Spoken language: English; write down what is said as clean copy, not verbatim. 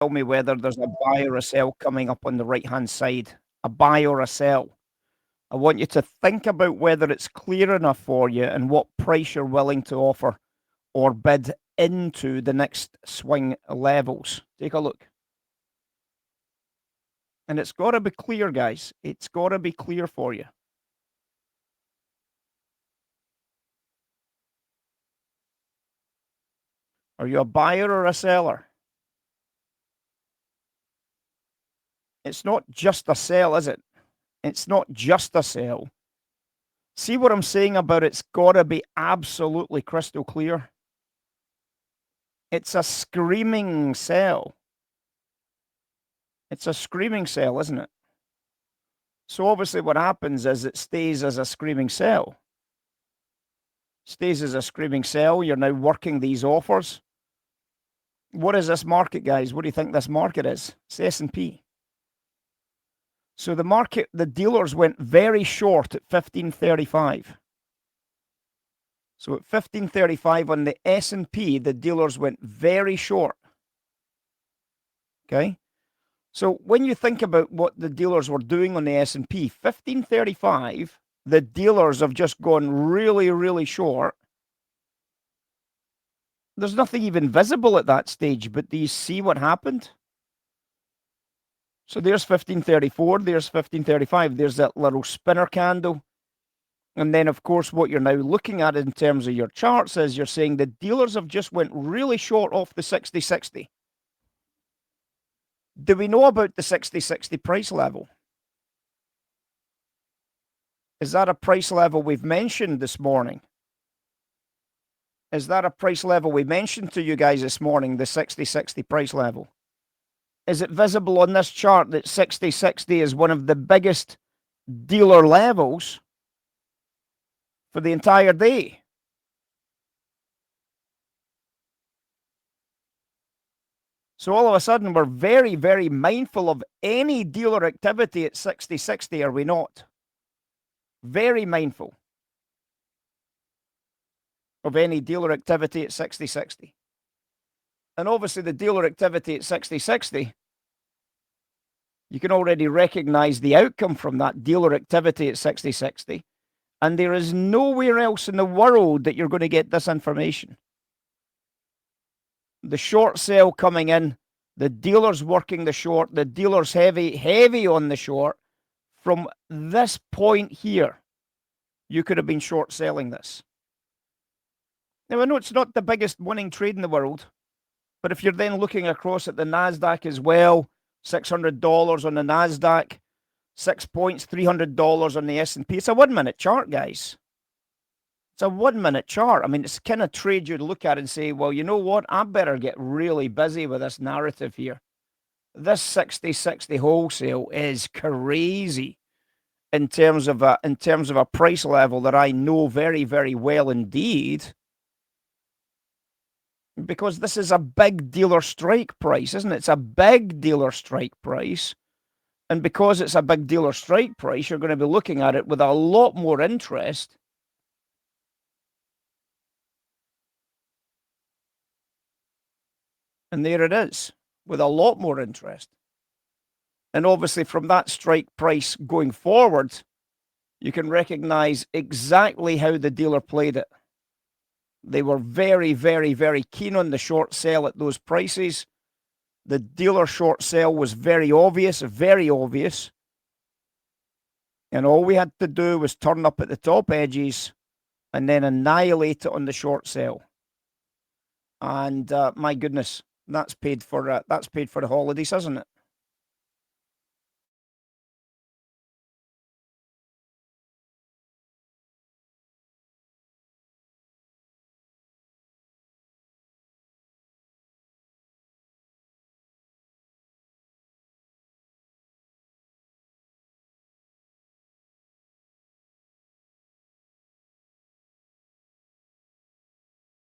tell me whether there's a buy or a sell coming up on the right-hand side. A buy or a sell. I want you to think about whether it's clear enough for you and what price you're willing to offer or bid into the next swing levels. Take a look. And it's got to be clear, guys. It's got to be clear for you. Are you a buyer or a seller? It's not just a sell, is it? It's not just a sell. See what I'm saying about it's got to be absolutely crystal clear? It's a screaming sell. It's a screaming sell, isn't it? So obviously what happens is it stays as a screaming sell. Stays as a screaming sell. You're now working these offers. What is this market, guys? What do you think this market is? It's S&P. So the market, the dealers went very short at 1535. So at 1535 on the S&P, the dealers went very short. Okay? So when you think about what the dealers were doing on the S&P, 1535, the dealers have just gone really, really short. There's nothing even visible at that stage, but do you see what happened? So there's 1534, there's 1535, there's that little spinner candle. And then, of course, what you're now looking at in terms of your charts is you're saying the dealers have just went really short off the 60-60. Do we know about the 60-60 price level? Is that a price level we've mentioned this morning? Is that a price level we mentioned to you guys this morning, the 60-60 price level? Is it visible on this chart that 60-60 is one of the biggest dealer levels for the entire day? So all of a sudden, we're very, very mindful of any dealer activity at 60-60, are we not? Very mindful of any dealer activity at 60-60. And obviously, the dealer activity at 60-60, you can already recognize the outcome from that dealer activity at 60-60. And there is nowhere else in the world that you're going to get this information. The short sale coming in, the dealers working the short, the dealers heavy on the short. From this point here, you could have been short selling this. Now, I know it's not the biggest winning trade in the world, but if you're then looking across at the NASDAQ as well, $600 on the NASDAQ, 6 points, $300 on the S&P. It's a 1 minute chart, guys. It's a 1 minute chart. I mean, it's kind of trade you'd look at and say, well, you know what? I better get really busy with this narrative here. This 60-60 wholesale is crazy in terms of a price level that I know very, very well indeed. Because this is a big dealer strike price, isn't it? It's a big dealer strike price. And because it's a big dealer strike price, you're going to be looking at it with a lot more interest. And there it is, with a lot more interest. And obviously, from that strike price going forward, you can recognize exactly how the dealer played it. They were very, very, very keen on the short sell at those prices. The dealer short sell was very obvious, very obvious. And all we had to do was turn up at the top edges and then annihilate it on the short sell. And my goodness, that's paid for the holidays, isn't it?